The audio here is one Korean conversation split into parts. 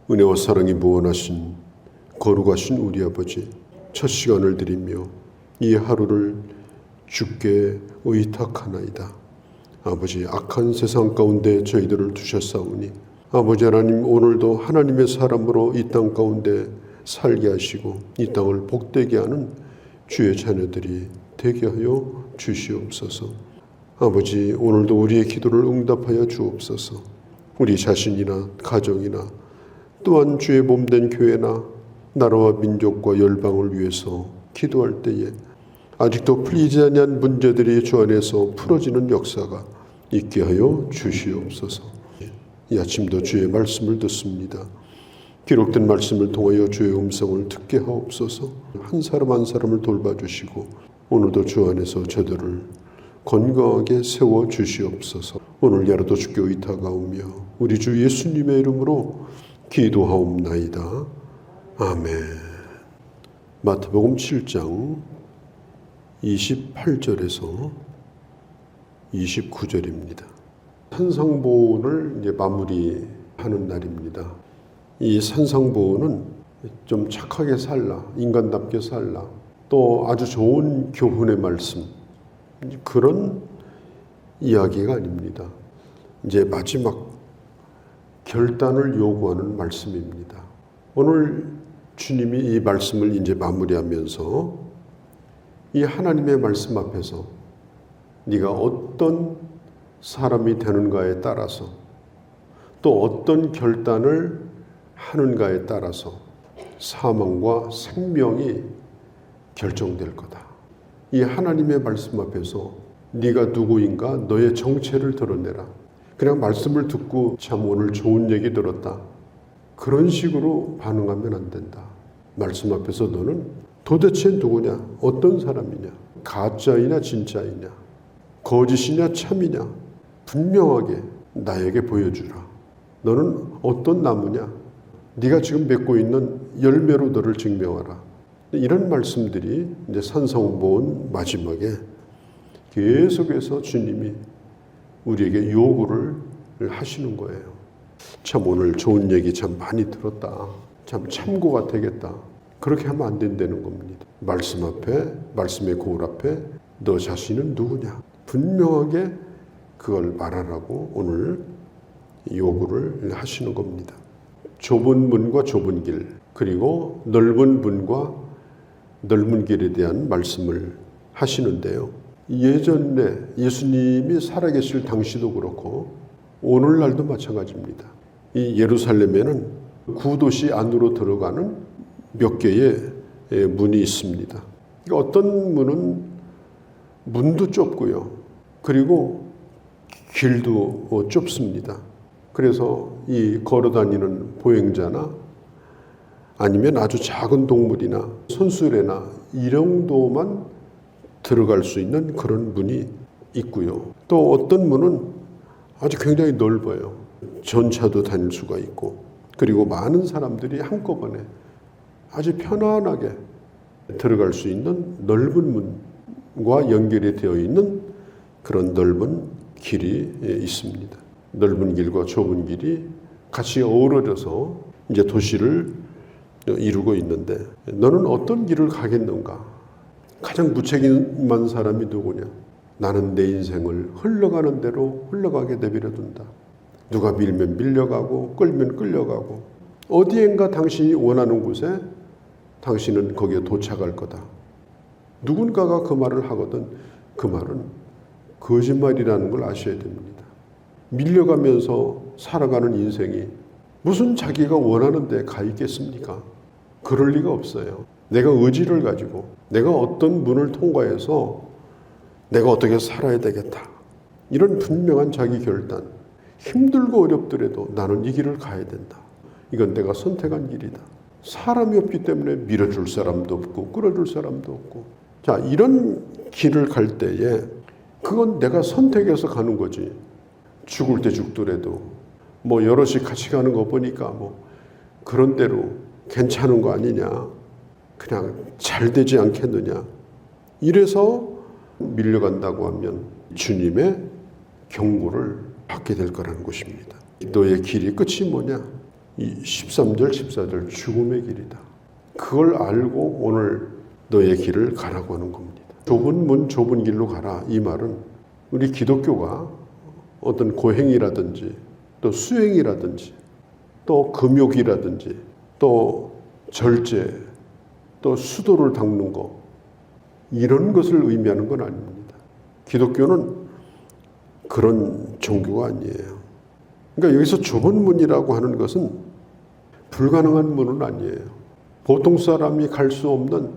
은혜와 사랑이 무한하신 거룩하신 우리 아버지, 첫 시간을 드리며 이 하루를 주께 의탁하나이다. 아버지, 악한 세상 가운데 저희들을 두셨사오니 아버지 하나님, 오늘도 하나님의 사람으로 이 땅 가운데 살게 하시고 이 땅을 복되게 하는 주의 자녀들이 되게 하여 주시옵소서. 아버지, 오늘도 우리의 기도를 응답하여 주옵소서. 우리 자신이나 가정이나 또한 주의 몸된 교회나 나라와 민족과 열방을 위해서 기도할 때에 아직도 풀리지 아니한 문제들이 주 안에서 풀어지는 역사가 있게 하여 주시옵소서. 이 아침도 주의 말씀을 듣습니다. 기록된 말씀을 통하여 주의 음성을 듣게 하옵소서. 한 사람 한 사람을 돌봐주시고 오늘도 주 안에서 저들을 건강하게 세워주시옵소서. 오늘 야로도 주께 의탁하오며 우리 주 예수님의 이름으로 기도하옵나이다. 아멘. 마태복음 7장 28절에서 29절입니다. 산상보훈을 이제 마무리하는 날입니다. 이 산상보훈은 좀 착하게 살라, 인간답게 살라, 또 아주 좋은 교훈의 말씀, 그런 이야기가 아닙니다. 이제 마지막 결단을 요구하는 말씀입니다. 오늘 주님이 이 말씀을 이제 마무리하면서 이 하나님의 말씀 앞에서 네가 어떤 사람이 되는가에 따라서 또 어떤 결단을 하는가에 따라서 사망과 생명이 결정될 거다. 이 하나님의 말씀 앞에서 네가 누구인가 너의 정체를 드러내라. 그냥 말씀을 듣고 참 오늘 좋은 얘기 들었다, 그런 식으로 반응하면 안 된다. 말씀 앞에서 너는 도대체 누구냐, 어떤 사람이냐, 가짜이냐 진짜이냐, 거짓이냐 참이냐 분명하게 나에게 보여주라. 너는 어떤 나무냐, 네가 지금 맺고 있는 열매로 너를 증명하라. 이런 말씀들이 이제 산상보훈 마지막에 계속해서 주님이 우리에게 요구를 하시는 거예요. 참 오늘 좋은 얘기 참 많이 들었다, 참 참고가 되겠다, 그렇게 하면 안 된다는 겁니다. 말씀 앞에, 말씀의 거울 앞에 너 자신은 누구냐 분명하게 그걸 말하라고 오늘 요구를 하시는 겁니다. 좁은 문과 좁은 길, 그리고 넓은 문과 넓은 길에 대한 말씀을 하시는데요. 예전에 예수님이 살아계실 당시도 그렇고 오늘날도 마찬가지입니다. 이 예루살렘에는 구도시 안으로 들어가는 몇 개의 문이 있습니다. 어떤 문은 문도 좁고요, 그리고 길도 좁습니다. 그래서 이 걸어다니는 보행자나 아니면 아주 작은 동물이나 손수레나 이 정도만 들어갈 수 있는 그런 문이 있고요. 또 어떤 문은 아주 굉장히 넓어요. 전차도 다닐 수가 있고, 그리고 많은 사람들이 한꺼번에 아주 편안하게 들어갈 수 있는 넓은 문과 연결이 되어 있는 그런 넓은 길이 있습니다. 넓은 길과 좁은 길이 같이 어우러져서 이제 도시를 이루고 있는데, 너는 어떤 길을 가겠는가? 가장 무책임한 사람이 누구냐? 나는 내 인생을 흘러가는 대로 흘러가게 내버려 둔다. 누가 밀면 밀려가고 끌면 끌려가고 어디엔가 당신이 원하는 곳에 당신은 거기에 도착할 거다. 누군가가 그 말을 하거든 그 말은 거짓말이라는 걸 아셔야 됩니다. 밀려가면서 살아가는 인생이 무슨 자기가 원하는 데 가 있겠습니까? 그럴 리가 없어요. 내가 의지를 가지고 내가 어떤 문을 통과해서 내가 어떻게 살아야 되겠다, 이런 분명한 자기 결단, 힘들고 어렵더라도 나는 이 길을 가야 된다, 이건 내가 선택한 길이다. 사람이 없기 때문에 밀어줄 사람도 없고 끌어줄 사람도 없고, 자, 이런 길을 갈 때에 그건 내가 선택해서 가는 거지. 죽을 때 죽더라도 뭐 여럿이 같이 가는 거 보니까 뭐 그런 대로 괜찮은 거 아니냐, 그냥 잘 되지 않겠느냐, 이래서 밀려간다고 하면 주님의 경고를 받게 될 거라는 것입니다. 너의 길이 끝이 뭐냐? 이 13절, 14절 죽음의 길이다. 그걸 알고 오늘 너의 길을 가라고 하는 겁니다. 좁은 문, 좁은 길로 가라. 이 말은 우리 기독교가 어떤 고행이라든지 또 수행이라든지 또 금욕이라든지 또 절제 또 수도를 닦는 것 이런 것을 의미하는 건 아닙니다. 기독교는 그런 종교가 아니에요. 그러니까 여기서 좁은 문이라고 하는 것은 불가능한 문은 아니에요. 보통 사람이 갈 수 없는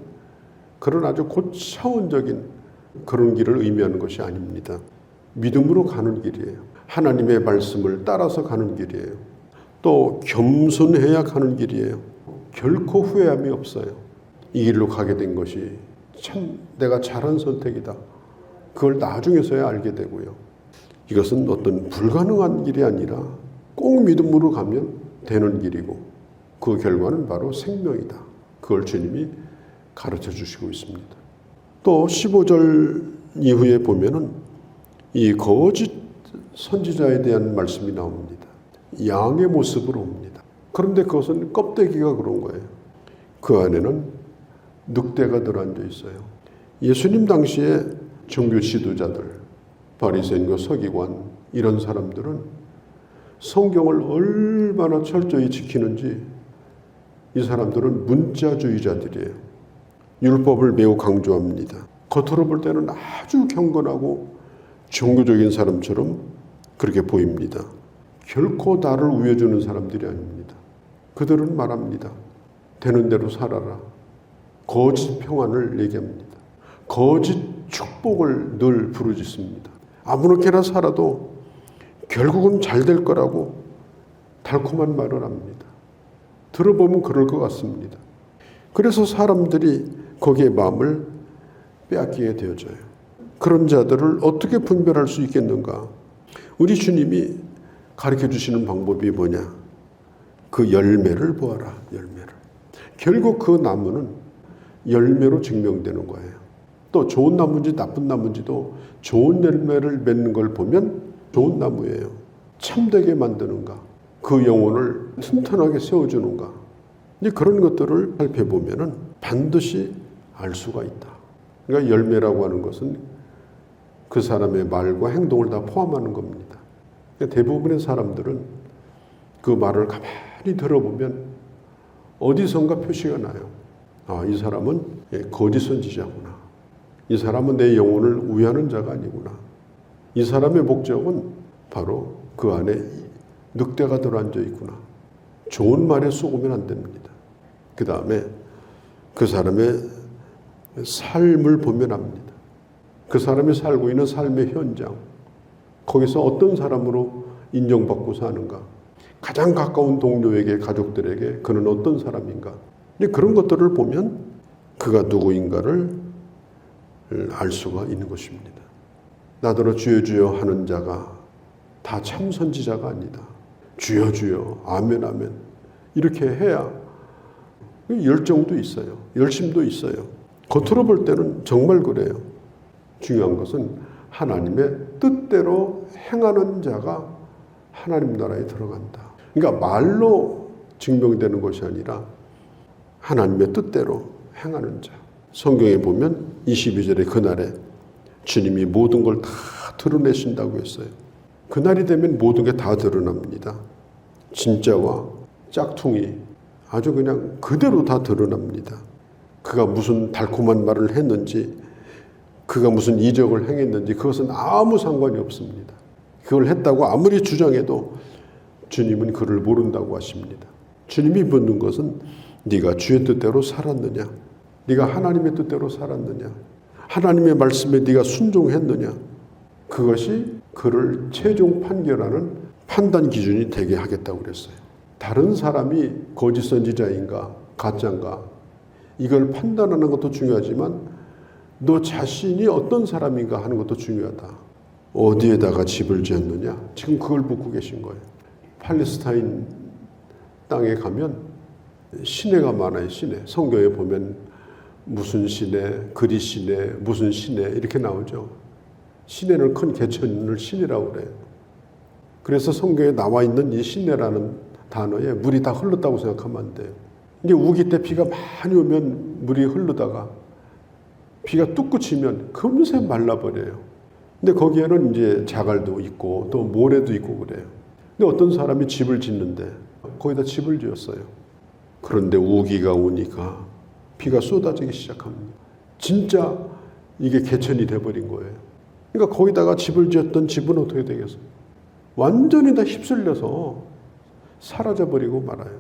그런 아주 고차원적인 그런 길을 의미하는 것이 아닙니다. 믿음으로 가는 길이에요. 하나님의 말씀을 따라서 가는 길이에요. 또 겸손해야 가는 길이에요. 결코 후회함이 없어요. 이 길로 가게 된 것이 참 내가 잘한 선택이다. 그걸 나중에서야 알게 되고요. 이것은 어떤 불가능한 길이 아니라 꼭 믿음으로 가면 되는 길이고 그 결과는 바로 생명이다. 그걸 주님이 가르쳐 주시고 있습니다. 또 15절 이후에 보면은 이 거짓 선지자에 대한 말씀이 나옵니다. 양의 모습으로 옵니다. 그런데 그것은 껍데기가 그런 거예요. 그 안에는 늑대가 들어앉아 있어요. 예수님 당시에 종교 지도자들, 바리새인과 서기관 이런 사람들은 성경을 얼마나 철저히 지키는지 이 사람들은 문자주의자들이에요. 율법을 매우 강조합니다. 겉으로 볼 때는 아주 경건하고 종교적인 사람처럼 그렇게 보입니다. 결코 나를 우겨주는 사람들이 아닙니다. 그들은 말합니다. 되는 대로 살아라. 거짓 평안을 얘기합니다. 거짓 축복을 늘 부르짖습니다. 아무렇게나 살아도 결국은 잘 될 거라고 달콤한 말을 합니다. 들어보면 그럴 것 같습니다. 그래서 사람들이 거기에 마음을 빼앗기게 되어져요. 그런 자들을 어떻게 분별할 수 있겠는가? 우리 주님이 가르쳐 주시는 방법이 뭐냐? 그 열매를 보아라. 열매를. 결국 그 나무는 열매로 증명되는 거예요. 또 좋은 나무인지 나쁜 나무인지도 좋은 열매를 맺는 걸 보면 좋은 나무예요. 참되게 만드는가? 그 영혼을 튼튼하게 세워주는가? 이제 그런 것들을 살펴보면은 반드시 알 수가 있다. 그러니까 열매라고 하는 것은 그 사람의 말과 행동을 다 포함하는 겁니다. 그러니까 대부분의 사람들은 그 말을 가만히 들어보면 어디선가 표시가 나요. 아, 이 사람은 거짓 선지자구나. 이 사람은 내 영혼을 우회하는 자가 아니구나. 이 사람의 목적은 바로 그 안에 늑대가 들어앉아 있구나. 좋은 말에 속으면 안 됩니다. 그 다음에 그 사람의 삶을 보면 압니다. 그 사람이 살고 있는 삶의 현장, 거기서 어떤 사람으로 인정받고 사는가, 가장 가까운 동료에게, 가족들에게 그는 어떤 사람인가. 그런 것들을 보면 그가 누구인가를 알 수가 있는 것입니다. 나더러 주여 주여 하는 자가 다 참 선지자가 아니다. 주여 주여 아멘 아멘 이렇게 해야 열정도 있어요. 열심도 있어요. 겉으로 볼 때는 정말 그래요. 중요한 것은 하나님의 뜻대로 행하는 자가 하나님 나라에 들어간다. 그러니까 말로 증명되는 것이 아니라 하나님의 뜻대로 행하는 자. 성경에 보면 22절에 그날에 주님이 모든 걸 다 드러내신다고 했어요. 그날이 되면 모든 게 다 드러납니다. 진짜와 짝퉁이 아주 그냥 그대로 다 드러납니다. 그가 무슨 달콤한 말을 했는지, 그가 무슨 이적을 행했는지 그것은 아무 상관이 없습니다. 그걸 했다고 아무리 주장해도 주님은 그를 모른다고 하십니다. 주님이 묻는 것은 네가 주의 뜻대로 살았느냐? 네가 하나님의 뜻대로 살았느냐? 하나님의 말씀에 네가 순종했느냐? 그것이 그를 최종 판결하는 판단 기준이 되게 하겠다고 그랬어요. 다른 사람이 거짓 선지자인가 가짜인가 이걸 판단하는 것도 중요하지만 너 자신이 어떤 사람인가 하는 것도 중요하다. 어디에다가 집을 지었느냐? 지금 그걸 묻고 계신 거예요. 팔레스타인 땅에 가면 시내가 많아요. 시내. 성경에 보면 무슨 시내, 그리 시내, 무슨 시내 이렇게 나오죠. 시내는 큰 개천을 시내라고 그래요. 그래서 성경에 나와 있는 이 시내라는 단어에 물이 다 흘렀다고 생각하면 안 돼요. 이게 우기 때 비가 많이 오면 물이 흐르다가 비가 뚝 그치면 금세 말라버려요. 근데 거기에는 이제 자갈도 있고 또 모래도 있고 그래요. 근데 어떤 사람이 집을 짓는데 거기다 집을 지었어요. 그런데 우기가 오니까 비가 쏟아지기 시작합니다. 진짜 이게 개천이 돼버린 거예요. 그러니까 거기다가 집을 지었던 집은 어떻게 되겠어요? 완전히 다 휩쓸려서 사라져버리고 말아요.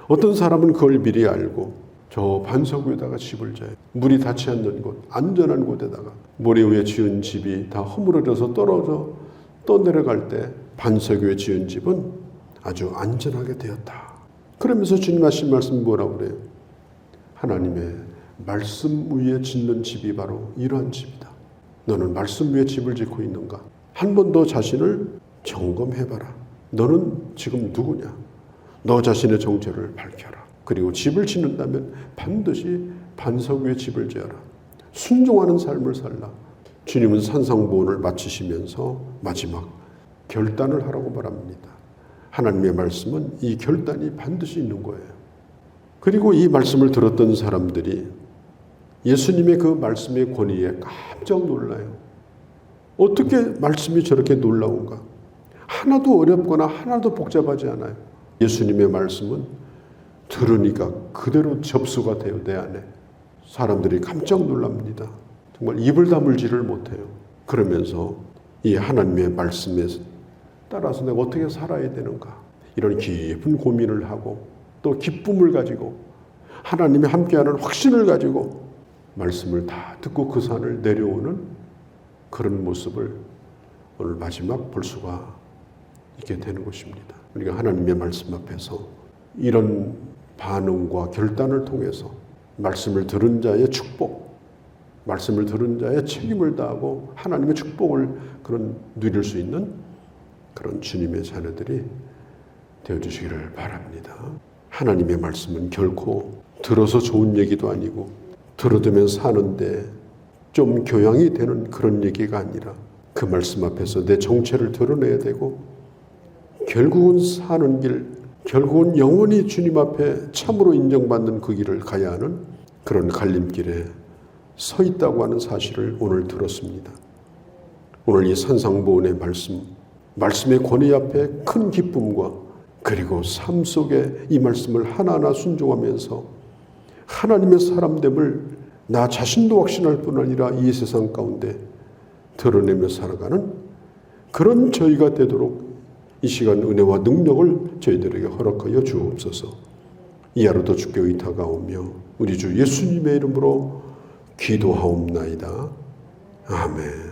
어떤 사람은 그걸 미리 알고 저 반석 위에다가 집을 져요. 물이 닿지 않는 곳, 안전한 곳에다가. 모래 위에 지은 집이 다 허물어져서 떨어져 떠내려갈 때 반석 위에 지은 집은 아주 안전하게 되었다. 그러면서 주님 하신 말씀 뭐라고 그래요? 하나님의 말씀 위에 짓는 집이 바로 이러한 집이다. 너는 말씀 위에 집을 짓고 있는가? 한 번 더 자신을 점검해봐라. 너는 지금 누구냐? 너 자신의 정체를 밝혀라. 그리고 집을 짓는다면 반드시 반석 위에 집을 지어라. 순종하는 삶을 살라. 주님은 산상보훈을 마치시면서 마지막 결단을 하라고 말합니다. 하나님의 말씀은 이 결단이 반드시 있는 거예요. 그리고 이 말씀을 들었던 사람들이 예수님의 그 말씀의 권위에 깜짝 놀라요. 어떻게 말씀이 저렇게 놀라운가? 하나도 어렵거나 하나도 복잡하지 않아요. 예수님의 말씀은 들으니까 그대로 접수가 돼요, 내 안에. 사람들이 깜짝 놀랍니다. 정말 입을 다물지를 못해요. 그러면서 이 하나님의 말씀에 따라서 내가 어떻게 살아야 되는가? 이런 깊은 고민을 하고 또 기쁨을 가지고 하나님이 함께하는 확신을 가지고 말씀을 다 듣고 그 산을 내려오는 그런 모습을 오늘 마지막 볼 수가 있게 되는 것입니다. 우리가 하나님의 말씀 앞에서 이런 반응과 결단을 통해서 말씀을 들은 자의 축복, 말씀을 들은 자의 책임을 다하고 하나님의 축복을 그런 누릴 수 있는 그런 주님의 자녀들이 되어주시기를 바랍니다. 하나님의 말씀은 결코 들어서 좋은 얘기도 아니고 들어두면 사는데 좀 교양이 되는 그런 얘기가 아니라 그 말씀 앞에서 내 정체를 드러내야 되고 결국은 사는 길, 결국은 영원히 주님 앞에 참으로 인정받는 그 길을 가야 하는 그런 갈림길에 서 있다고 하는 사실을 오늘 들었습니다. 오늘 이 산상보훈의 말씀의 권위 앞에 큰 기쁨과 그리고 삶 속에 이 말씀을 하나하나 순종하면서 하나님의 사람됨을 나 자신도 확신할 뿐 아니라 이 세상 가운데 드러내며 살아가는 그런 저희가 되도록 이 시간 은혜와 능력을 저희들에게 허락하여 주옵소서. 이 하루도 주께 의탁하오며 우리 주 예수님의 이름으로 기도하옵나이다. 아멘.